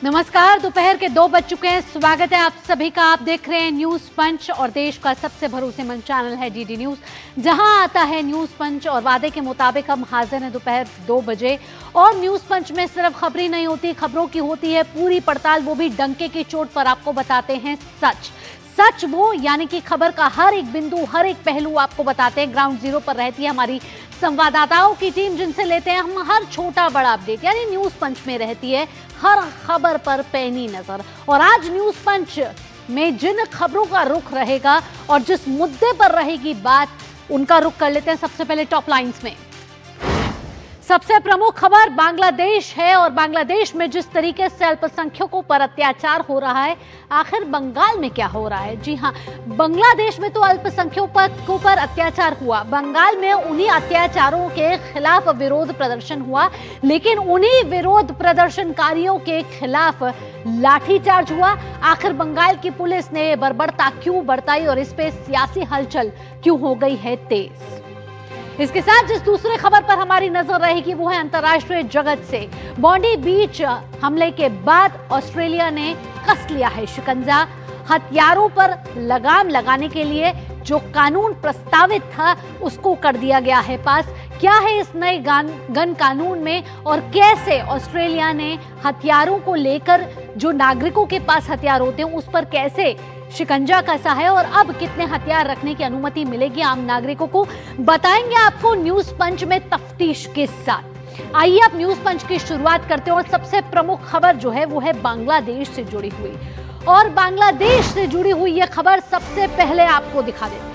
नमस्कार, दोपहर के 2 बज चुके हैं। स्वागत है आप सभी का। आप देख रहे हैं न्यूज पंच और देश का सबसे भरोसेमंद चैनल है डीडी न्यूज, जहां आता है न्यूज पंच। और वादे के मुताबिक हम हाजिर हैं दोपहर 2 बजे। और न्यूज पंच में सिर्फ खबरें नहीं होती, खबरों की होती है पूरी पड़ताल, वो भी डंके की चोट पर। आपको बताते हैं सच वो, यानी कि खबर का हर एक बिंदु, हर एक पहलू आपको बताते हैं। ग्राउंड जीरो पर रहती है हमारी संवाददाताओं की टीम, जिनसे लेते हैं हम हर छोटा बड़ा अपडेट। यानी न्यूज पंच में रहती है हर खबर पर पैनी नजर। और आज न्यूज पंच में जिन खबरों का रुख रहेगा और जिस मुद्दे पर रहेगी बात, उनका रुख कर लेते हैं सबसे पहले टॉप लाइंस में। सबसे प्रमुख खबर बांग्लादेश है और बांग्लादेश में जिस तरीके से अल्पसंख्यकों पर अत्याचार हो रहा है, आखिर बंगाल में क्या हो रहा है? जी हां, बांग्लादेश में तो अल्पसंख्यकों पर अत्याचार हुआ, बंगाल में उन्हीं अत्याचारों के खिलाफ विरोध प्रदर्शन हुआ, लेकिन उन्हीं विरोध प्रदर्शनकारियों के खिलाफ लाठीचार्ज हुआ। आखिर बंगाल की पुलिस ने बर्बरता क्यों बरताई और इस पे सियासी हलचल क्यों हो गई है तेज? इसके साथ जिस दूसरे खबर पर हमारी नजर रहेगी वो है अंतर्राष्ट्रीय जगत से। बॉन्डी बीच हमले के बाद ऑस्ट्रेलिया ने कस लिया है शिकंजा। हथियारों पर लगाम लगाने के लिए जो कानून प्रस्तावित था उसको कर दिया गया है पास। क्या है इस नए गन कानून में और कैसे ऑस्ट्रेलिया ने हथियारों को लेकर, जो नागरिकों के पास हथियार होते हैं उस पर कैसे शिकंजा कसा है और अब कितने हथियार रखने की अनुमति मिलेगी आम नागरिकों को, बताएंगे आपको न्यूज पंच में तफ्तीश के साथ। आइए अब न्यूज पंच की शुरुआत करते हैं और सबसे प्रमुख खबर जो है वो है बांग्लादेश से जुड़ी हुई। और बांग्लादेश से जुड़ी हुई यह खबर सबसे पहले आपको दिखा देते हैं।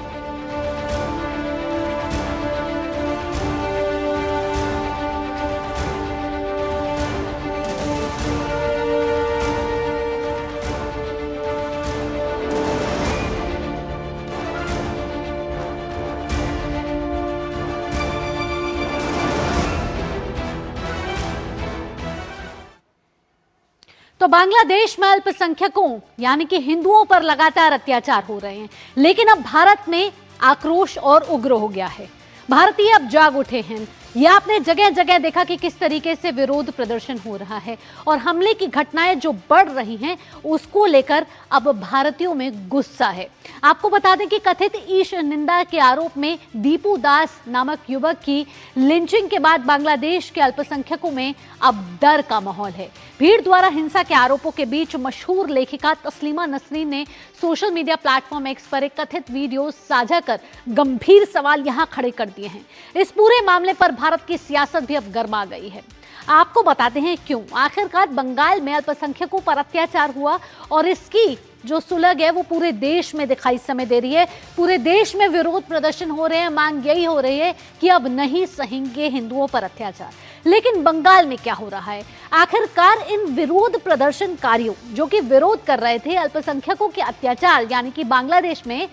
तो बांग्लादेश में अल्पसंख्यकों यानी कि हिंदुओं पर लगातार अत्याचार हो रहे हैं, लेकिन अब भारत में आक्रोश और उग्र हो गया है। भारतीय अब जाग उठे हैं। यह आपने जगह जगह देखा कि किस तरीके से विरोध प्रदर्शन हो रहा है और हमले की घटनाएं जो बढ़ रही हैं उसको लेकर अब भारतीयों में गुस्सा है। आपको बता दें कि कथित ईश निंदा के आरोप में दीपू दास नामक युवक की लिंचिंग के बाद बांग्लादेश के अल्पसंख्यकों में अब डर का माहौल है। भीड़ द्वारा हिंसा के आरोपों के बीच मशहूर लेखिका तस्लीमा नसरीन ने सोशल मीडिया प्लेटफॉर्म एक्स पर एक कथित वीडियो साझा कर गंभीर सवाल यहां खड़े कर दिए हैं। इस पूरे मामले पर भारत की सियासत भी अब गर्मा गई है। आपको बताते हैं क्यों। आखिरकार बंगाल में अल्पसंख्यकों पर अत्याचार हुआ और इसकी जो सुलग है वो पूरे देश में दिखाई समय दे रही है। पूरे देश में विरोध प्रदर्शन हो रहे हैं, मांग यही हो रही है कि अब नहीं सहेंगे हिंदुओं पर अत्याचार। लेकिन बंगाल में क्या हो रहा है? आखिरकार इन विरोध प्रदर्शनकारियों जो कि विरोध कर रहे थे अल्पसंख्यकों के अत्याचार, यानी कि बांग्लादेश में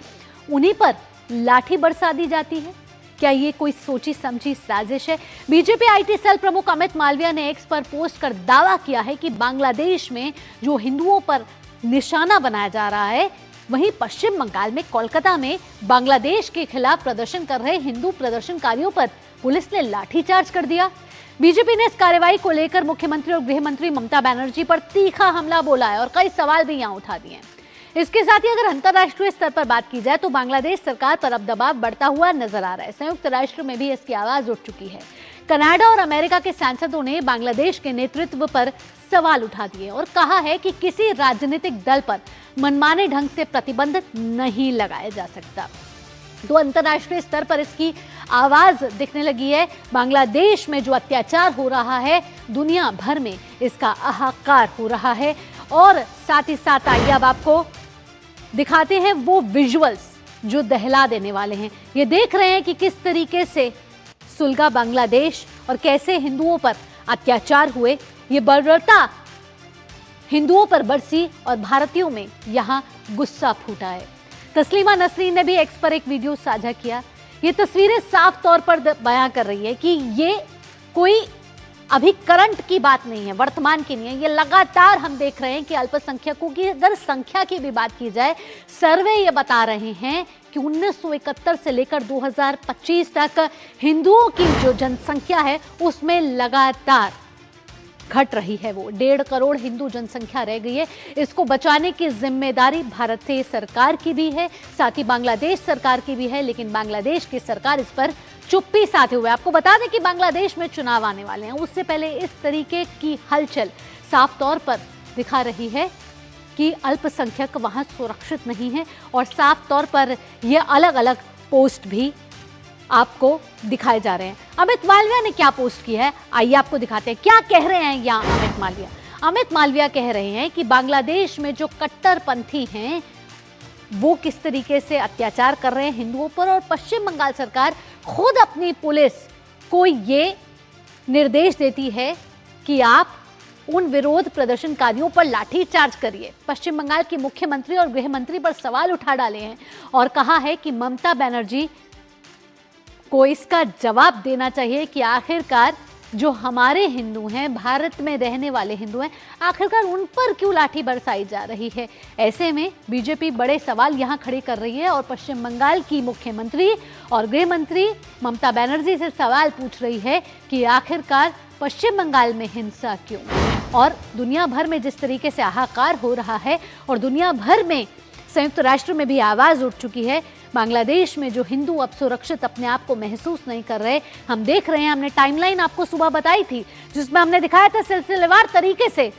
उन्हीं पर लाठी बरसा दी जाती है। क्या ये कोई सोची समझी साजिश है? बीजेपी आईटी सेल प्रमुख अमित मालविया ने एक्स पर पोस्ट कर दावा किया है कि बांग्लादेश में जो हिंदुओं पर निशाना बनाया जा रहा है, वहीं पश्चिम बंगाल में कोलकाता में बांग्लादेश के खिलाफ प्रदर्शन कर रहे हिंदू प्रदर्शनकारियों पर पुलिस ने लाठीचार्ज कर दिया। बीजेपी ने इस कार्रवाई को लेकर मुख्यमंत्री और गृह मंत्री ममता बनर्जी पर तीखा हमला बोला है और कई सवाल भी यहां उठा दिए हैं। इसके साथ ही अगर अंतर्राष्ट्रीय स्तर पर बात की जाए तो बांग्लादेश सरकार पर अब दबाव बढ़ता हुआ नजर आ रहा है। संयुक्त राष्ट्र में भी इसकी आवाज उठ चुकी है। कनाडा और अमेरिका के सांसदों ने बांग्लादेश के नेतृत्व पर सवाल उठा दिए और कहा है कि किसी राजनीतिक दल पर मनमाने ढंग से प्रतिबंध नहीं लगाया जा सकता। तो अंतर्राष्ट्रीय स्तर पर इसकी आवाज दिखने लगी है। बांग्लादेश में जो अत्याचार हो रहा है, दुनिया भर में इसका हाहाकार हो रहा है। और साथ ही साथ आइए अब आपको दिखाते हैं वो विजुअल्स जो दहला देने वाले हैं। ये देख रहे हैं कि किस तरीके से सुलगा बांग्लादेश और कैसे हिंदुओं पर अत्याचार हुए। ये बर्बरता हिंदुओं पर बरसी और भारतीयों में यहां गुस्सा फूटा है। तस्लीमा नसरीन ने भी एक्स पर एक वीडियो साझा किया। ये तस्वीरें साफ तौर पर बयां कर रही है कि ये कोई अभी करंट की बात नहीं है, वर्तमान की नहीं है। ये लगातार हम देख रहे हैं कि अल्पसंख्यकों की अगर संख्या की भी बात की जाए, सर्वे ये बता रहे हैं कि 1971 से लेकर 2025 तक हिंदुओं की जो जनसंख्या है उसमें लगातार घट रही है। वो 1.5 करोड़ हिंदू जनसंख्या रह गई है। इसको बचाने की जिम्मेदारी भारतीय सरकार की भी है, साथ ही बांग्लादेश सरकार की भी है, लेकिन बांग्लादेश की सरकार इस पर चुप्पी साधे हुए। आपको बता दें कि बांग्लादेश में चुनाव आने वाले हैं, उससे पहले इस तरीके की हलचल साफ तौर पर दिखा रही है कि अल्पसंख्यक वहां सुरक्षित नहीं है, और साफ तौर पर यह अलग अलग पोस्ट भी आपको दिखाए जा रहे हैं। अमित मालविया ने क्या पोस्ट की है, आइए आपको दिखाते हैं क्या कह रहे हैं यहाँ अमित मालविया। अमित मालविया कह रहे हैं कि बांग्लादेश में जो कट्टरपंथी हैं वो किस तरीके से अत्याचार कर रहे हैं हिंदुओं पर, और पश्चिम बंगाल सरकार खुद अपनी पुलिस को ये निर्देश देती है कि आप उन विरोध प्रदर्शनकारियों पर लाठीचार्ज करिए। पश्चिम बंगाल की मुख्यमंत्री और गृह मंत्री पर सवाल उठा डाले हैं और कहा है कि ममता बनर्जी को इसका जवाब देना चाहिए कि आखिरकार जो हमारे हिंदू हैं, भारत में रहने वाले हिंदू हैं, आखिरकार उन पर क्यों लाठी बरसाई जा रही है। ऐसे में बीजेपी बड़े सवाल यहां खड़े कर रही है और पश्चिम बंगाल की मुख्यमंत्री और गृह मंत्री ममता बनर्जी से सवाल पूछ रही है कि आखिरकार पश्चिम बंगाल में हिंसा क्यों। और दुनिया भर में जिस तरीके से हाहाकार हो रहा है और दुनिया भर में संयुक्त राष्ट्र में भी आवाज उठ चुकी है, बांग्लादेश में जो हिंदू अब सुरक्षित अपने आप को महसूस नहीं कर रहे, हम देख रहे हैं। हमने टाइमलाइन आपको सुबह बताई थी जिसमें हमने दिखाया था सिलसिलेवार तरीके से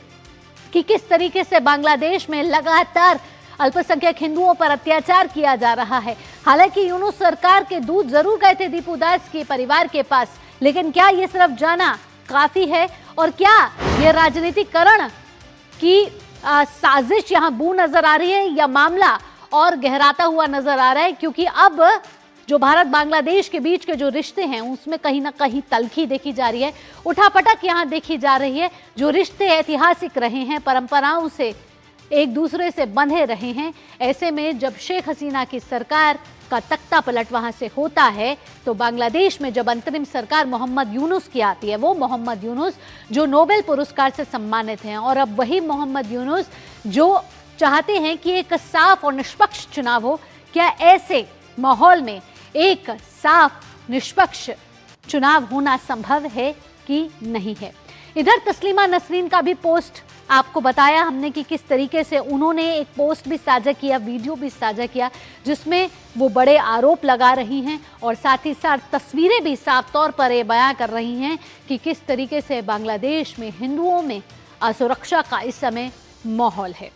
कि किस तरीके से बांग्लादेश में लगातार अल्पसंख्यक हिंदुओं पर अत्याचार किया जा रहा है। हालांकि यूनुस सरकार के दूत जरूर गए थे दीपू दास के परिवार के पास, लेकिन क्या ये सिर्फ जाना काफी है, और क्या ये राजनीतिकरण की साजिश यहाँ बू नजर आ रही है, या मामला और गहराता हुआ नजर आ रहा है, क्योंकि अब जो भारत बांग्लादेश के बीच के जो रिश्ते हैं उसमें कहीं ना कहीं तल्खी देखी जा रही है, उठापटक यहाँ देखी जा रही है। जो रिश्ते ऐतिहासिक रहे हैं, परंपराओं से एक दूसरे से बंधे रहे हैं, ऐसे में जब शेख हसीना की सरकार का तख्ता पलट वहां से होता है, तो बांग्लादेश में जब अंतरिम सरकार मोहम्मद यूनुस की आती है, वो मोहम्मद यूनुस जो नोबेल पुरस्कार से सम्मानित हैं, और अब वही मोहम्मद यूनुस जो चाहते हैं कि एक साफ और निष्पक्ष चुनाव हो, क्या ऐसे माहौल में एक साफ निष्पक्ष चुनाव होना संभव है कि नहीं है। इधर तस्लीमा नसरीन का भी पोस्ट आपको बताया हमने कि किस तरीके से उन्होंने एक पोस्ट भी साझा किया, वीडियो भी साझा किया, जिसमें वो बड़े आरोप लगा रही हैं और साथ ही साथ तस्वीरें भी साफ तौर पर ये बयां कर रही हैं कि किस तरीके से बांग्लादेश में हिंदुओं में असुरक्षा का इस समय माहौल है।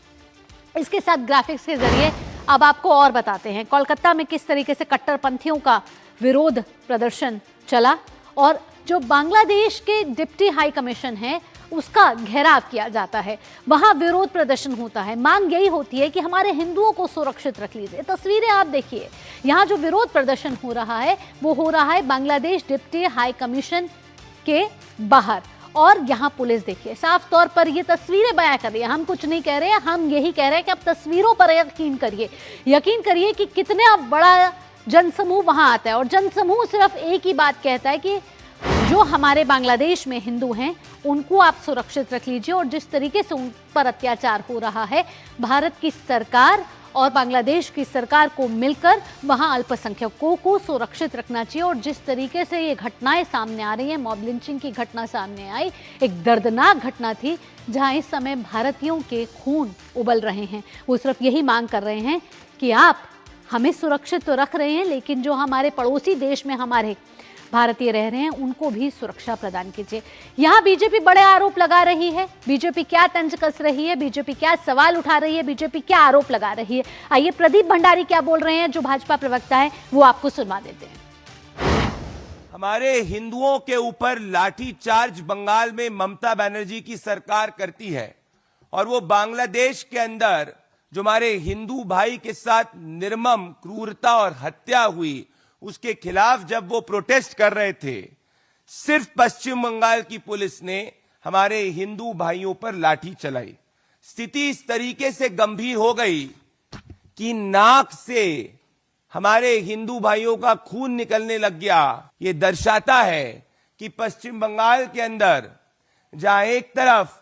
इसके साथ ग्राफिक्स के जरिए अब आपको और बताते हैं कोलकाता में किस तरीके से कट्टरपंथियों का विरोध प्रदर्शन चला, और जो बांग्लादेश के डिप्टी हाई कमीशन है उसका घेराव किया जाता है, वहां विरोध प्रदर्शन होता है। मांग यही होती है कि हमारे हिंदुओं को सुरक्षित रख लीजिए। तस्वीरें आप देखिए, यहाँ जो विरोध प्रदर्शन हो रहा है वो हो रहा है बांग्लादेश डिप्टी हाई कमीशन के बाहर, और यहाँ पुलिस देखिए साफ तौर पर ये तस्वीरें बयां कर रही है। हम कुछ नहीं कह रहे हैं, हम यही कह रहे हैं कि आप तस्वीरों पर यकीन करिए कि कितना बड़ा जनसमूह वहां आता है, और जनसमूह सिर्फ एक ही बात कहता है कि जो हमारे बांग्लादेश में हिंदू हैं उनको आप सुरक्षित रख लीजिए। और जिस तरीके से उन पर अत्याचार हो रहा है, भारत की सरकार और बांग्लादेश की सरकार को मिलकर वहां अल्पसंख्यकों को सुरक्षित रखना चाहिए। और जिस तरीके से ये घटनाएं सामने आ रही हैं, मॉब लिंचिंग की घटना सामने आई, एक दर्दनाक घटना थी जहां इस समय भारतीयों के खून उबल रहे हैं। वो सिर्फ यही मांग कर रहे हैं कि आप हमें सुरक्षित तो रख रहे हैं, लेकिन जो हमारे पड़ोसी देश में हमारे भारतीय रह रहे हैं उनको भी सुरक्षा प्रदान कीजिए। यहाँ बीजेपी बड़े आरोप लगा रही है। बीजेपी क्या तंज कस रही है, बीजेपी क्या सवाल उठा रही है, बीजेपी क्या आरोप लगा रही है, आइए प्रदीप भंडारी क्या बोल रहे हैं जो भाजपा प्रवक्ता है वो आपको सुनवा देते हैं। हमारे हिंदुओं के ऊपर लाठीचार्ज बंगाल में ममता बनर्जी की सरकार करती है, और वो बांग्लादेश के अंदर जो हमारे हिंदू भाई के साथ निर्मम क्रूरता और हत्या हुई उसके खिलाफ जब वो प्रोटेस्ट कर रहे थे, सिर्फ पश्चिम बंगाल की पुलिस ने हमारे हिंदू भाइयों पर लाठी चलाई। स्थिति इस तरीके से गंभीर हो गई कि नाक से हमारे हिंदू भाइयों का खून निकलने लग गया। ये दर्शाता है कि पश्चिम बंगाल के अंदर जहां एक तरफ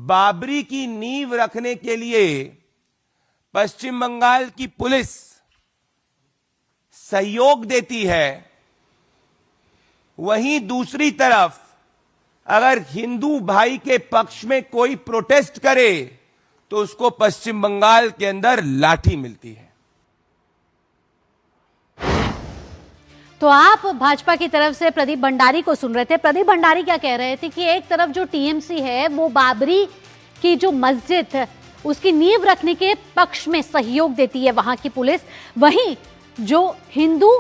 बाबरी की नींव रखने के लिए पश्चिम बंगाल की पुलिस सहयोग देती है, वहीं दूसरी तरफ अगर हिंदू भाई के पक्ष में कोई प्रोटेस्ट करे तो उसको पश्चिम बंगाल के अंदर लाठी मिलती है। तो आप भाजपा की तरफ से प्रदीप भंडारी को सुन रहे थे। प्रदीप भंडारी क्या कह रहे थे कि एक तरफ जो टीएमसी है वो बाबरी की जो मस्जिद है उसकी नींव रखने के पक्ष में सहयोग देती है वहां की पुलिस, वहीं जो हिंदू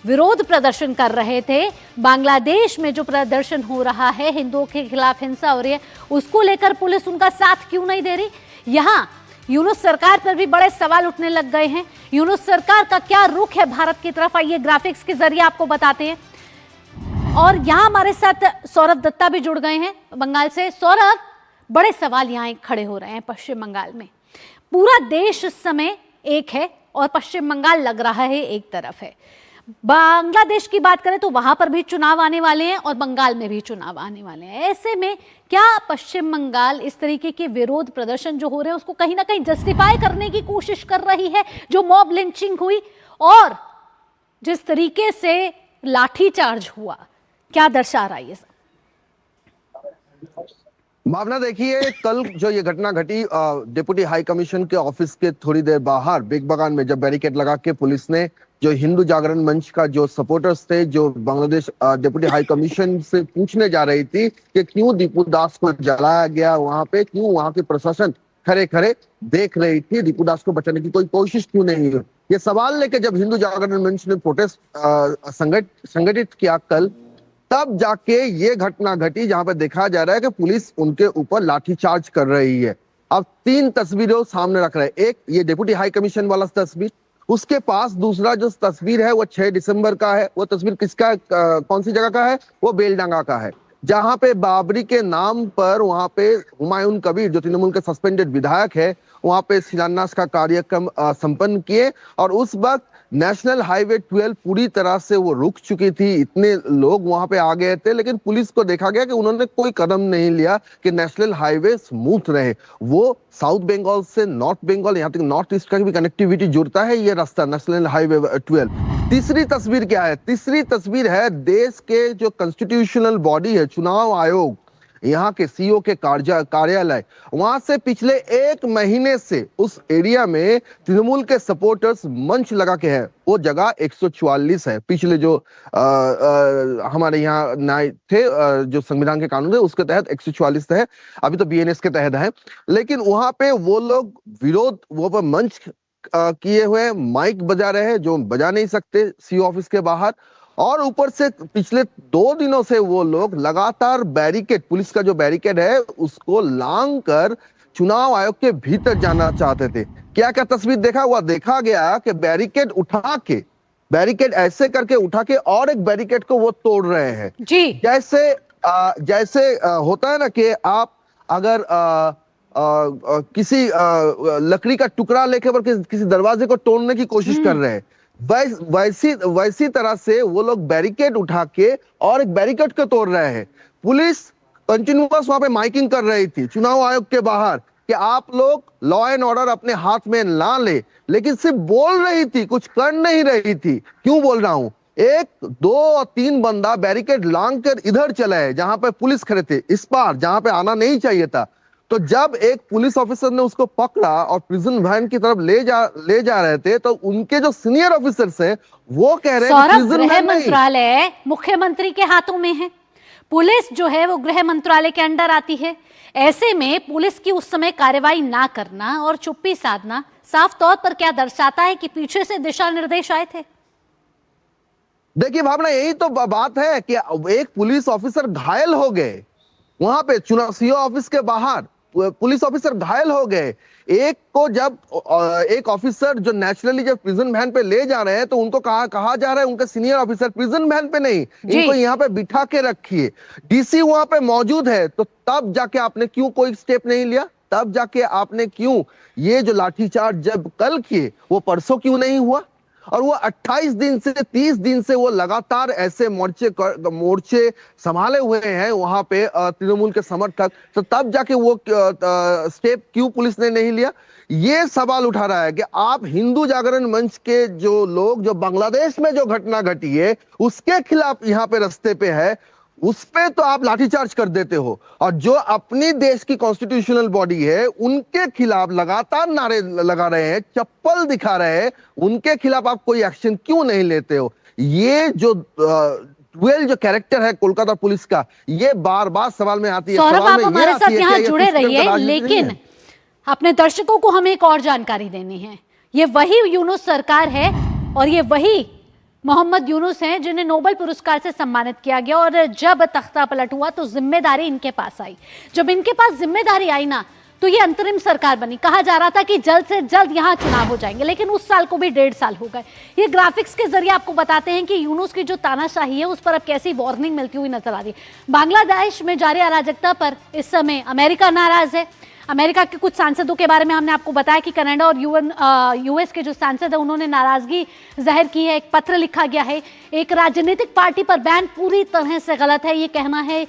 विरोध प्रदर्शन कर रहे थे, बांग्लादेश में जो प्रदर्शन हो रहा है, हिंदुओं के खिलाफ हिंसा हो रही है, उसको लेकर पुलिस उनका साथ क्यों नहीं दे रही। यहाँ यूनुस सरकार पर भी बड़े सवाल उठने लग गए हैं। यूनुस सरकार का क्या रुख है भारत की तरफ, आइए ग्राफिक्स के जरिए आपको बताते हैं। और यहाँ हमारे साथ सौरभ दत्ता भी जुड़ गए हैं बंगाल से। सौरभ, बड़े सवाल यहाँ खड़े हो रहे हैं पश्चिम बंगाल में। पूरा देश इस समय एक है और पश्चिम बंगाल लग रहा है एक तरफ है। बांग्लादेश की बात करें तो वहां पर भी चुनाव आने वाले हैं और बंगाल में भी चुनाव आने वाले हैं। ऐसे में क्या पश्चिम बंगाल इस तरीके के विरोध प्रदर्शन जो हो रहे हैं उसको कहीं ना कहीं जस्टिफाई करने की कोशिश कर रही है? जो मॉब लिंचिंग हुई और जिस तरीके से लाठीचार्ज हुआ, क्या दर्शा रहा है ये सब? भावना, देखिए, कल जो ये घटना घटी डिप्टी हाई कमीशन के ऑफिस के थोड़ी देर बाहर बिग बगान में, जब बैरिकेड लगा के पुलिस ने जो हिंदू जागरण मंच का जो सपोर्टर्स थे, जो बांग्लादेश डिप्टी हाई कमीशन से पूछने जा रही थी कि क्यों दीपू दास को जलाया गया वहां पे, क्यों वहां के प्रशासन खड़े खड़े देख रही थी, दीपू दास को बचाने की कोई कोशिश क्यों नहीं हुई, ये सवाल लेके जब हिंदू जागरण मंच ने प्रोटेस्ट संगठित किया कल, तब जाके ये घटना घटी जहां पर देखा जा रहा है कि पुलिस उनके ऊपर लाठीचार्ज कर रही है। अब 3 तस्वीरें सामने रख रहे हैं। एक ये डिप्टी हाई कमीशन वाला तस्वीर, उसके पास दूसरा जो तस्वीर है वो 6 दिसंबर का है। वो तस्वीर किसका, कौन सी जगह का है? वो बेलडांगा का है, जहां पे बाबरी के नाम पर वहां पे हुमायूं कबीर, जो तृणमूल के सस्पेंडेड विधायक है, वहां पे शिलान्यास का कार्यक्रम संपन्न किए। और उस वक्त नेशनल हाईवे 12 पूरी तरह से वो रुक चुकी थी, इतने लोग वहां पे आ गए थे, लेकिन पुलिस को देखा गया कि उन्होंने कोई कदम नहीं लिया कि नेशनल हाईवे स्मूथ रहे। वो साउथ बंगाल से नॉर्थ बंगाल, यहाँ तक नॉर्थ ईस्ट का भी कनेक्टिविटी जुड़ता है ये रास्ता, नेशनल हाईवे 12। तीसरी तस्वीर क्या है? तीसरी तस्वीर है देश के जो कॉन्स्टिट्यूशनल बॉडी है, चुनाव आयोग, यहाँ के सीईओ के कार्यालय, वहां से पिछले 1 महीने से उस एरिया में तृणमूल के सपोर्टर्स मंच लगा के है। वो जगह 144 है। पिछले जो हमारे यहाँ न्याय थे, जो संविधान के कानून है उसके तहत 144 है, अभी तो बीएनएस के तहत है। लेकिन वहां पे वो लोग विरोध, वो पर मंच किए हुए, माइक बजा रहे हैं जो बजा नहीं सकते सीईओ ऑफिस के बाहर। और ऊपर से पिछले 2 दिनों से वो लोग लगातार बैरिकेड, पुलिस का जो बैरिकेड है उसको लांग कर चुनाव आयोग के भीतर जाना चाहते थे। क्या क्या तस्वीर देखा गया कि बैरिकेड ऐसे करके उठा के और एक बैरिकेड को वो तोड़ रहे हैं जी। जैसे होता है ना कि आप अगर किसी लकड़ी का टुकड़ा लेकर किसी दरवाजे को तोड़ने की कोशिश कर रहे हैं, वैसी तरह से वो लोग बैरिकेड उठा के और एक बैरिकेड को तोड़ रहे हैं। पुलिस कंटिन्यूअस वहां पे माइकिंग कर रही थी चुनाव आयोग के बाहर कि आप लोग लॉ एंड ऑर्डर अपने हाथ में ना ले, लेकिन सिर्फ बोल रही थी, कुछ कर नहीं रही थी। क्यों बोल रहा हूं? 1, 2 और 3 बंदा बैरिकेड लांग कर इधर चला है जहां पे पुलिस खड़े थे, इस पार जहां पे आना नहीं चाहिए था। तो जब एक पुलिस ऑफिसर ने उसको पकड़ा और प्रिजन वैन की तरफ ले जा रहे थे, तो उनके जो सीनियर ऑफिसर्स हैं वो कह रहे हैं कि गृह मंत्रालय मुख्यमंत्री के हाथों में है, पुलिस जो है वो गृह मंत्रालय के अंडर आती है। ऐसे में पुलिस की उस समय कार्रवाई ना करना और चुप्पी साधना साफ तौर पर क्या दर्शाता है कि पीछे से दिशा निर्देश आए थे। देखिए भावना, यही तो बात है कि एक पुलिस ऑफिसर घायल हो गए वहां पे चुनाव सीईओ ऑफिस के बाहर, पुलिस ऑफिसर घायल हो गए। एक को जब एक ऑफिसर जो नेचुरली जब प्रिजन वैन पे ले जा रहे हैं तो उनको कहा जा रहा है, उनके सीनियर ऑफिसर प्रिजन वैन पे नहीं, इनको यहाँ पे बिठा के रखिए। डीसी वहां पे मौजूद है, तो तब जाके आपने क्यों कोई स्टेप नहीं लिया? तब जाके आपने क्यों ये जो लाठीचार्ज जब कल किए वो परसों क्यों नहीं हुआ? और वो 28 दिन से 30 दिन से वो लगातार ऐसे मोर्चे संभाले हुए हैं वहां पे तृणमूल के समर्थक, तो तब जाके वो स्टेप क्यों पुलिस ने नहीं लिया? ये सवाल उठा रहा है कि आप हिंदू जागरण मंच के जो लोग, जो बांग्लादेश में जो घटना घटी है उसके खिलाफ यहाँ पे रास्ते पे है, उस पे तो आप लाठीचार्ज कर देते हो, और जो अपनी देश की कॉन्स्टिट्यूशनल बॉडी है उनके खिलाफ लगातार नारे लगा रहे हैं, चप्पल दिखा रहे हैं, उनके खिलाफ आप कोई एक्शन क्यों नहीं लेते हो? ये जो जो कैरेक्टर है कोलकाता पुलिस का, ये बार बार सवाल में आती है। सौरभ, सवाल आप में ये हमारे आती साथ है यहाँ कि ये जुड़े फिजिकल रहिए, राजनीति नहीं लेकिन है। अपने दर्शकों को हमें एक और जानकारी देनी है। ये वही यूनुस सरकार है और ये वही मोहम्मद यूनुस हैं जिन्हें नोबेल पुरस्कार से सम्मानित किया गया, और जब तख्ता पलट हुआ तो जिम्मेदारी इनके पास आई। जब इनके पास जिम्मेदारी आई ना, तो ये अंतरिम सरकार बनी। कहा जा रहा था कि जल्द से जल्द यहां चुनाव हो जाएंगे, लेकिन उस साल को भी 1.5 साल हो गए। ये ग्राफिक्स के जरिए आपको बताते हैं कि यूनुस की जो तानाशाही है उस पर अब कैसी वार्निंग मिलती हुई नजर आ रही है। बांग्लादेश में जारी अराजकता पर इस समय अमेरिका नाराज है। अमेरिका के कुछ सांसदों के बारे में हमने आपको बताया कि कनाडा और यूएस के जो सांसद है उन्होंने नाराजगी जाहिर की है। एक पत्र लिखा गया है। एक राजनीतिक पार्टी पर बैन पूरी तरह से गलत है, ये कहना है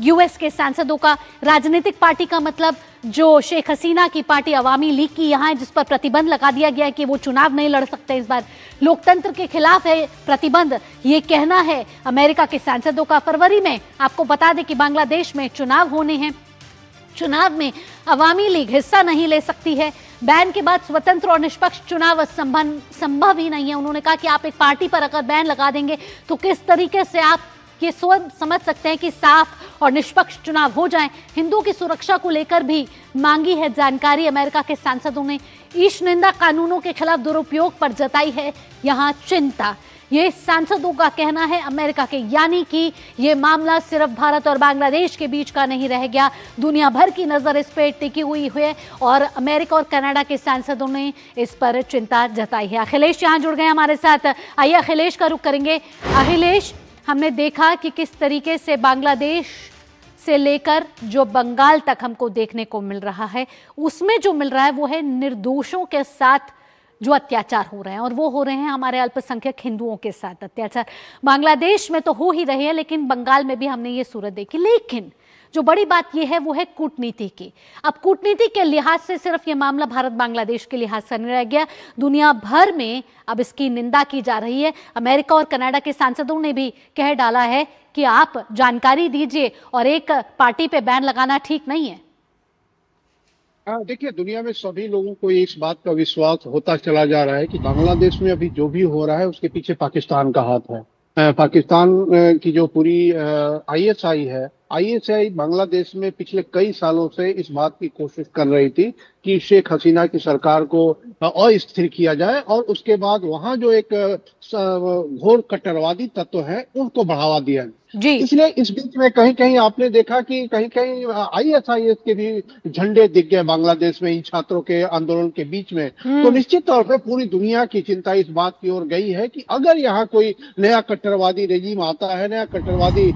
यूएस के सांसदों का। राजनीतिक पार्टी का मतलब जो शेख हसीना की पार्टी अवामी लीग की यहाँ है, जिस पर प्रतिबंध लगा दिया गया है कि वो चुनाव नहीं लड़ सकते इस बार। लोकतंत्र के खिलाफ है प्रतिबंध, ये कहना है अमेरिका के सांसदों का। फरवरी में आपको बता दें कि बांग्लादेश में चुनाव होने हैं। चुनाव में अवामी लीग हिस्सा नहीं ले सकती है। बैन के बाद स्वतंत्र और निष्पक्ष चुनाव संभव ही नहीं है। उन्होंने कहा कि आप एक पार्टी पर अगर बैन लगा देंगे तो किस तरीके से आप ये समझ सकते हैं कि साफ और निष्पक्ष चुनाव हो जाएं। हिंदुओं की सुरक्षा को लेकर भी मांगी है जानकारी। अमेरिका के सांसदों ने ईश निंदा कानूनों के खिलाफ दुरुपयोग पर जताई है यहां चिंता। ये सांसदों का कहना है अमेरिका के, यानी कि ये मामला सिर्फ भारत और बांग्लादेश के बीच का नहीं रह गया, दुनिया भर की नजर इस पे टिकी हुई है और अमेरिका और कनाडा के सांसदों ने इस पर चिंता जताई है। अखिलेश यहाँ जुड़ गए हमारे साथ। आइए अखिलेश का रुख करेंगे। अखिलेश, हमने देखा कि किस तरीके से बांग्लादेश से लेकर जो बंगाल तक हमको देखने को मिल रहा है, उसमें जो मिल रहा है वो है निर्दोषों के साथ जो अत्याचार हो रहे हैं, और वो हो रहे हैं हमारे अल्पसंख्यक हिंदुओं के साथ अत्याचार। बांग्लादेश में तो हो ही रहे हैं, लेकिन बंगाल में भी हमने ये सूरत देखी। लेकिन जो बड़ी बात यह है वो है कूटनीति की। अब कूटनीति के लिहाज से सिर्फ ये मामला भारत बांग्लादेश के लिहाज से नहीं रह गया, दुनिया भर में अब इसकी निंदा की जा रही है। अमेरिका और कनाडा के सांसदों ने भी कह डाला है कि आप जानकारी दीजिए और एक पार्टी पे बैन लगाना ठीक नहीं है। देखिए, दुनिया में सभी लोगों को इस बात का विश्वास होता चला जा रहा है कि बांग्लादेश में अभी जो भी हो रहा है उसके पीछे पाकिस्तान का हाथ है। पाकिस्तान की जो पूरी आईएसआई बांग्लादेश में पिछले कई सालों से इस बात की कोशिश कर रही थी कि शेख हसीना की सरकार को अस्थिर किया जाए और उसके बाद वहां जो एक घोर कट्टरवादी तत्व है उनको बढ़ावा दिया जी। इसलिए इस बीच में कहीं कहीं आपने देखा कि कहीं कहीं आईएसआईएस के भी झंडे दिख गए बांग्लादेश में इन छात्रों के आंदोलन के बीच में। तो निश्चित तौर पे पूरी दुनिया की चिंता इस बात की ओर गई है कि अगर यहाँ कोई नया कट्टरवादी रेजिम आता है, नया कट्टरवादी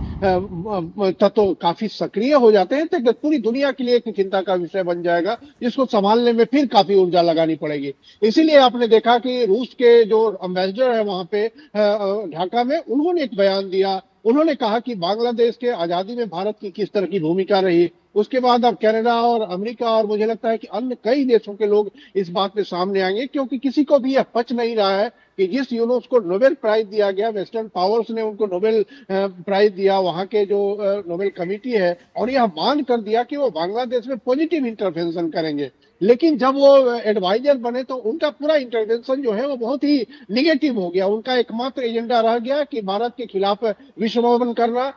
तत्व काफी सक्रिय हो जाते हैं, तो पूरी दुनिया के लिए एक चिंता का विषय बन जाएगा, जिसको संभालने में फिर काफी ऊर्जा लगानी पड़ेगी। इसीलिए आपने देखा कि रूस के जो एम्बेसडर है वहां पे ढाका में, उन्होंने एक बयान दिया। उन्होंने कहा कि बांग्लादेश के आजादी में भारत की किस तरह की भूमिका रही। उसके बाद अब कनाडा और अमेरिका और मुझे लगता है कि अन्य कई देशों के लोग इस बात पे सामने आएंगे, क्योंकि किसी को भी यह पच नहीं रहा है कि जिस यूनुस को नोबेल प्राइज दिया गया, वेस्टर्न पावर्स ने उनको नोबेल प्राइज दिया, वहां के जो नोबेल कमेटी है, और यह मान कर दिया कि वो बांग्लादेश में पॉजिटिव इंटरवेंशन करेंगे। लेकिन जब वो एडवाइजर बने तो उनका पूरा इंटरवेंशन जो है वो बहुत ही निगेटिव हो गया। उनका एकमात्र एजेंडा रह गया कि भारत के खिलाफ विश्वमोहन करना।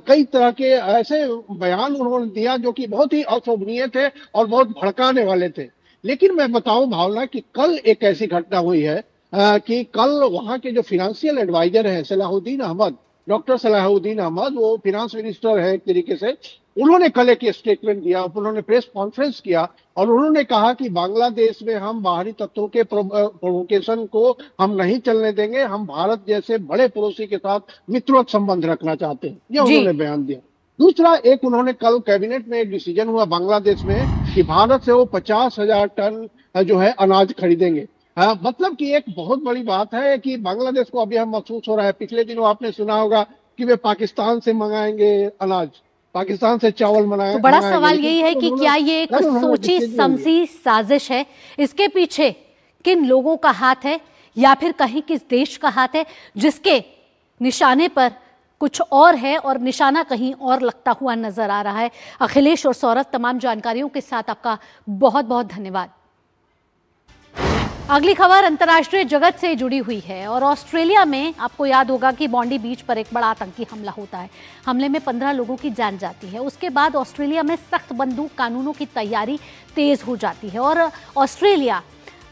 कई तरह के ऐसे बयान उन्होंने दिया जो कि बहुत ही अशोभनीय थे और बहुत भड़काने वाले थे। लेकिन मैं बताऊं भावना कि कल एक ऐसी घटना हुई है कि कल वहां के जो फिनेंशियल एडवाइजर है सलाहुद्दीन अहमद, डॉक्टर सलाहुद्दीन अहमद, वो फिनांस मिनिस्टर है एक तरीके से, उन्होंने कल एक स्टेटमेंट दिया, उन्होंने प्रेस कॉन्फ्रेंस किया और उन्होंने कहा कि बांग्लादेश में हम बाहरी तत्वों के प्रोवोकेशन को हम नहीं चलने देंगे, हम भारत जैसे बड़े पड़ोसी के साथ मित्रवत संबंध रखना चाहते हैं, यह उन्होंने बयान दिया। दूसरा, एक उन्होंने कल कैबिनेट में एक डिसीजन हुआ बांग्लादेश में कि भारत से वो 50,000 टन जो है अनाज खरीदेंगे। मतलब कि एक बहुत बड़ी बात है कि बांग्लादेश को अभी हम महसूस हो रहा है। पिछले दिनों आपने सुना होगा कि वे पाकिस्तान से मंगाएंगे अनाज, पाकिस्तान से चावल मंगाएंगे। तो बड़ा सवाल यही है कि क्या ये एक सोची समझी साजिश है? इसके पीछे किन लोगों का हाथ है, या फिर कहीं किस देश का हाथ है जिसके निशाने पर कुछ और है और निशाना कहीं और लगता हुआ नजर आ रहा है। अखिलेश और सौरभ, तमाम जानकारियों के साथ आपका बहुत बहुत धन्यवाद। अगली खबर अंतर्राष्ट्रीय जगत से जुड़ी हुई है और ऑस्ट्रेलिया में आपको याद होगा कि बॉन्डी बीच पर एक बड़ा आतंकी हमला होता है। हमले में 15 लोगों की जान जाती है। उसके बाद ऑस्ट्रेलिया में सख्त बंदूक कानूनों की तैयारी तेज हो जाती है और ऑस्ट्रेलिया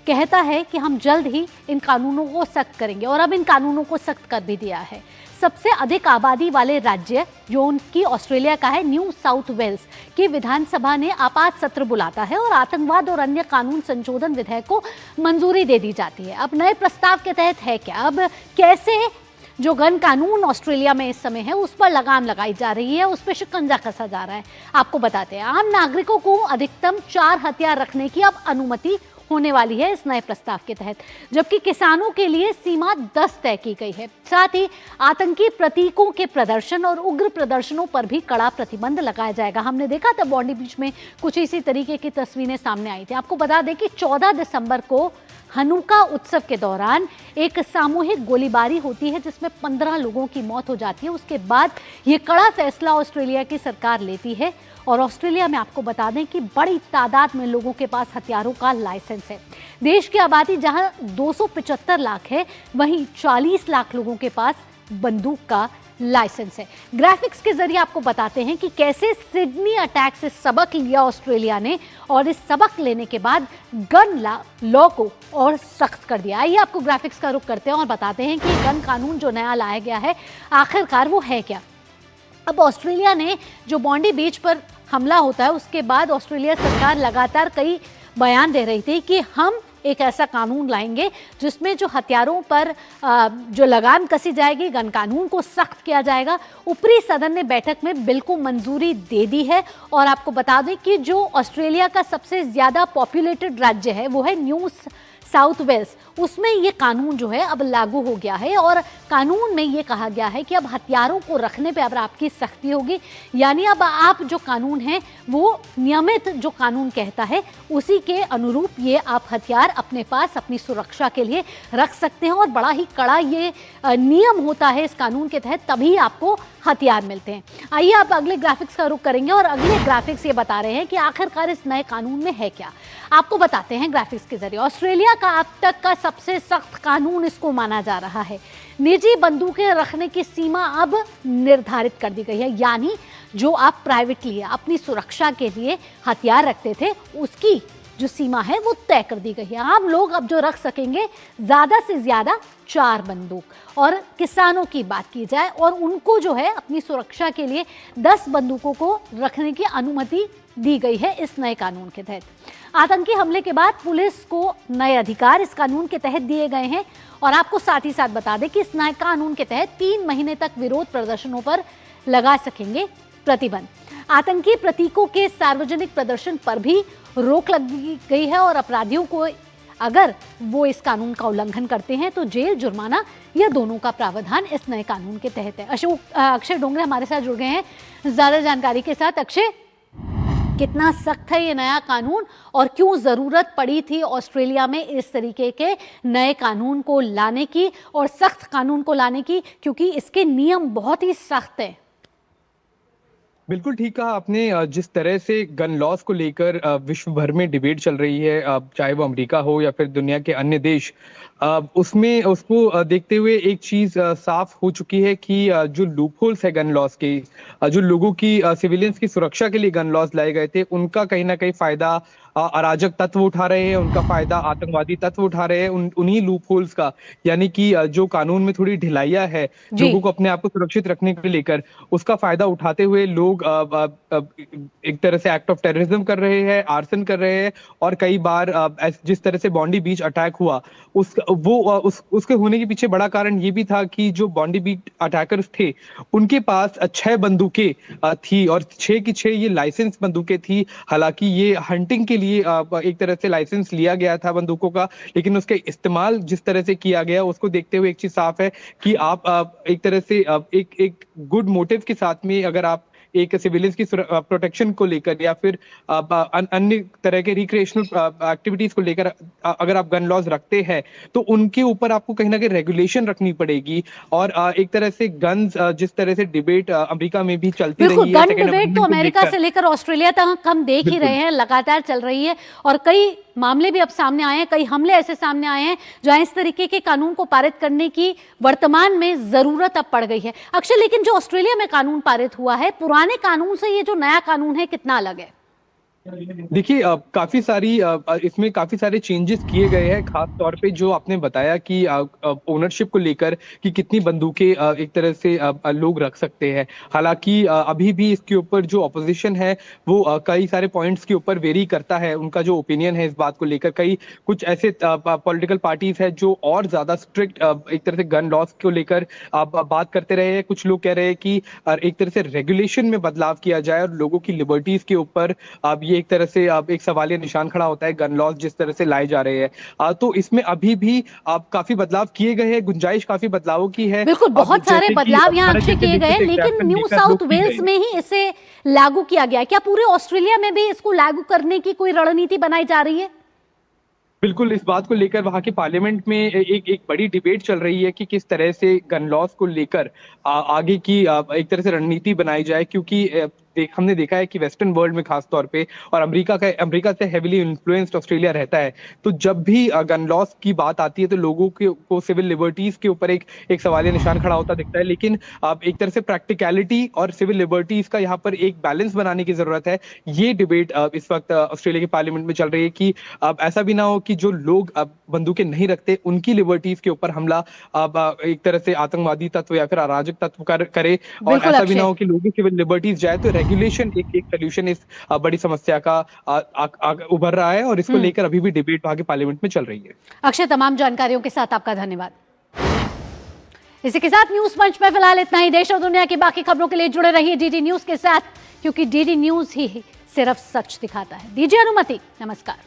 कहता है कि हम जल्द ही इन कानूनों को सख्त करेंगे और अब इन कानूनों को सख्त कर भी दिया है। सबसे अधिक आबादी वाले राज्य जो उनकी ऑस्ट्रेलिया का है, न्यू साउथ वेल्स की विधानसभा ने आपात सत्र बुलाता है और आतंकवाद और अन्य कानून संशोधन विधेयक को मंजूरी दे दी जाती है। अब नए प्रस्ताव के तहत है क्या, अब कैसे जो गन कानून ऑस्ट्रेलिया में इस समय है उस पर लगाम लगाई जा रही है, उस पर शिकंजा कसा जा रहा है, आपको बताते हैं। आम नागरिकों को अधिकतम 4 हथियार रखने की अब अनुमति होने वाली है इस नए प्रस्ताव के तहत, जबकि किसानों के लिए सीमा 10 तय की गई है। साथ ही आतंकी प्रतीकों के प्रदर्शन और उग्र प्रदर्शनों पर भी कड़ा प्रतिबंध लगाया जाएगा। हमने देखा था बॉन्डी बीच में कुछ इसी तरीके की तस्वीरें सामने आई थी। आपको बता दें कि 14 दिसंबर को हनुका उत्सव के दौरान एक सामूहिक गोलीबारी होती है जिसमें 15 लोगों की मौत हो जाती है। उसके बाद ये कड़ा फैसला ऑस्ट्रेलिया की सरकार लेती है और ऑस्ट्रेलिया में आपको बता दें कि बड़ी तादाद में लोगों के पास हथियारों का लाइसेंस है। देश की आबादी जहां 275 लाख है, वहीं 40 लाख लोगों के पास बंदूक का लाइसेंस है। ग्राफिक्स के जरिए आपको बताते हैं कि कैसे सिडनी अटैक से सबक लिया ऑस्ट्रेलिया ने और इस सबक लेने के बाद गन लॉ को और सख्त कर दिया। आइए आपको ग्राफिक्स का रुख करते हैं और बताते हैं कि गन कानून जो नया लाया गया है आखिरकार वो है क्या। अब ऑस्ट्रेलिया ने जो बॉन्डी बीच पर हमला होता है उसके बाद ऑस्ट्रेलिया सरकार लगातार कई बयान दे रही थी कि हम एक ऐसा कानून लाएंगे जिसमें जो हथियारों पर जो लगाम कसी जाएगी, गन कानून को सख्त किया जाएगा। ऊपरी सदन ने बैठक में बिल को मंजूरी दे दी है और आपको बता दें कि जो ऑस्ट्रेलिया का सबसे ज्यादा पॉपुलेटेड राज्य है वो है न्यू साउथ वेल्स, उसमें ये कानून जो है अब लागू हो गया है और कानून में ये कहा गया है कि अब हथियारों को रखने पे अब आपकी सख्ती होगी, यानी अब आप जो कानून है वो नियमित जो कानून कहता है उसी के अनुरूप ये आप हथियार अपने पास अपनी सुरक्षा के लिए रख सकते हैं और बड़ा ही कड़ा ये नियम होता है इस कानून के तहत, तभी आपको हथियार मिलते हैं। आइए आप अगले ग्राफिक्स का रुख करेंगे और अगले ग्राफिक्स ये बता रहे हैं कि आखिरकार इस नए कानून में है क्या। आपको बताते हैं ग्राफिक्स के जरिए। ऑस्ट्रेलिया का अब तक का सबसे सख्त कानून इसको माना जा रहा है। निजी बंदूकें रखने की सीमा अब निर्धारित कर दी गई है, यानी जो आप प्राइवेटली अपनी सुरक्षा के लिए हथियार रखते थे उसकी जो सीमा है वो तय कर दी गई है। आम लोग अब जो रख सकेंगे ज़्यादा से ज़्यादा 4 बंदूक और किसानों की बात की जाए और उनको जो है अपनी सुरक्षा के लिए 10 बंदूकों को रखने की अनुमति दी गई है इस नए कानून के तहत। आतंकी हमले के बाद पुलिस को नए अधिकार इस कानून के तहत दिए गए हैं और आपको साथ ही साथ बता दें कि इस नए कानून के तहत 3 महीने तक विरोध प्रदर्शनों पर लगा सकेंगे प्रतिबंध। आतंकी प्रतीकों के सार्वजनिक प्रदर्शन पर भी रोक लगी गई है और अपराधियों को अगर वो इस कानून का उल्लंघन करते हैं तो जेल, जुर्माना या दोनों का प्रावधान इस नए कानून के तहत है। अक्षय डोंगरे हमारे साथ जुड़ गए हैं ज्यादा जानकारी के साथ। अक्षय, कितना सख्त है ये नया कानून और क्यों जरूरत पड़ी थी ऑस्ट्रेलिया में इस तरीके के नए कानून को लाने की और सख्त कानून को लाने की, क्योंकि इसके नियम बहुत ही सख्त हैं। बिल्कुल ठीक कहा आपने। जिस तरह से गन लॉज को लेकर विश्व भर में डिबेट चल रही है, चाहे वो अमेरिका हो या फिर दुनिया के अन्य देश, उसमें उसको देखते हुए एक चीज साफ हो चुकी है कि जो लूपहोल्स है गन लॉज के, जो लोगों की सिविलियंस की सुरक्षा के लिए गन लॉज लाए गए थे, उनका कहीं ना कहीं फायदा अराजक तत्व उठा रहे हैं, उनका फायदा आतंकवादी तत्व उठा रहे हैं, उन्हीं लूपहोल्स का, यानी कि जो कानून में थोड़ी ढिलाइयां है लोगों को अपने आप को सुरक्षित रखने को लेकर, उसका फायदा उठाते हुए लोग एक तरह से एक्ट ऑफ टेररिज्म कर रहे हैं, आर्सन कर रहे हैं और कई बार जिस तरह से बॉन्डी बीच अटैक हुआ उसके होने के पीछे बड़ा कारण ये भी था कि जो बॉन्डी बीच अटैकर्स थे उनके पास 6 बंदूकें थी और 6 की 6 ये लाइसेंस बंदूकें थी। हालांकि ये हंटिंग के लिए एक तरह से लाइसेंस लिया गया था बंदूकों का, लेकिन उसके इस्तेमाल जिस तरह से किया गया उसको देखते हुए एक चीज साफ है कि आप एक तरह से एक गुड मोटिव के साथ में अगर आप एक सिविलियंस की प्रोटेक्शन को लेकर या फिर अन्य तरह के रिक्रिएशनल एक्टिविटीज को लेकर अगर आप गन लॉज रखते हैं तो उनके ऊपर आपको कहीं ना कहीं रेगुलेशन रखनी पड़ेगी। और एक तरह से गन्स जिस तरह से डिबेट अमेरिका में भी चलती रही है, गन डिबेट तो अमेरिका से लेकर ऑस्ट्रेलिया तक हम देख ही रहे हैं, लगातार चल रही है और कई मामले भी अब सामने आए हैं, कई हमले ऐसे सामने आए हैं जहां इस तरीके के कानून को पारित करने की वर्तमान में जरूरत अब पड़ गई है। अक्षय, लेकिन जो ऑस्ट्रेलिया में कानून पारित हुआ है, पुराने कानून से ये जो नया कानून है कितना अलग है? देखिए काफी सारी इसमें काफी सारे चेंजेस किए गए हैं, खास तौर पे जो आपने बताया कि ओनरशिप को लेकर कि कितनी बंदूकें एक तरह से लोग रख सकते हैं। हालांकि अभी भी इसके ऊपर जो अपोजिशन है वो कई सारे पॉइंट्स के ऊपर वेरी करता है, उनका जो ओपिनियन है इस बात को लेकर। कई कुछ ऐसे पॉलिटिकल पार्टीज है जो और ज्यादा स्ट्रिक्ट एक तरह से गन लॉज को लेकर बात करते रहे हैं। कुछ लोग कह रहे हैं कि एक तरह से रेगुलेशन में बदलाव किया जाए और लोगों की लिबर्टीज के ऊपर अब ये एक तरह से अब एक सवालिया निशान खड़ा होता है गन लॉज जिस तरह से लाए जा रहे हैं। तो इसमें अभी भी काफी बदलाव किए गए हैं, गुंजाइश काफी बदलावों की है। बिल्कुल, बहुत सारे बदलाव यहाँ अक्षय किए गए, लेकिन न्यू साउथ वेल्स में ही इसे लागू किया गया है। क्या पूरे ऑस्ट्रेलिया में भी इसको लागू करने की कोई रणनीति बनाई जा रही है? बिल्कुल, इस बात को लेकर वहां के पार्लियामेंट में एक बड़ी डिबेट चल रही है कि किस तरह से गन लॉज को लेकर आगे की एक तरह से रणनीति बनाई जाए, क्योंकि हमने देखा है कि वेस्टर्न वर्ल्ड में खास तौर पे और अमेरिका से हेविली इन्फ्लुएंस्ड ऑस्ट्रेलिया रहता है, तो जब भी गन लॉज की बात आती है तो लोगों को सिविल लिबर्टीज के ऊपर एक सवालिया निशान खड़ा होता दिखता है। लेकिन एक तरह से प्रैक्टिकलिटी और सिविल लिबर्टीज का यहाँ पर एक बैलेंस बनाने की जरूरत है। ये डिबेट इस वक्त ऑस्ट्रेलिया के पार्लियामेंट में चल रही है कि ऐसा भी ना हो कि जो लोग बंदूकें नहीं रखते उनकी लिबर्टीज के ऊपर हमला एक तरह से आतंकवादी तत्व या फिर अराजक तत्व करे, और ऐसा भी ना हो कि लोगों की सिविल लिबर्टीज जाए। तो रेगुलेशन एक सोल्यूशन इस बड़ी समस्या का उभर रहा है और इसको लेकर अभी भी डिबेट वहां के पार्लियामेंट में चल रही है। अक्षय, तमाम जानकारियों के साथ आपका धन्यवाद। इसी के साथ न्यूज मंच में फिलहाल इतना ही। देश और दुनिया की बाकी खबरों के लिए जुड़े रहिए डीडी न्यूज के साथ, क्योंकि डीडी न्यूज ही सिर्फ सच दिखाता है। दीजिए अनुमति, नमस्कार।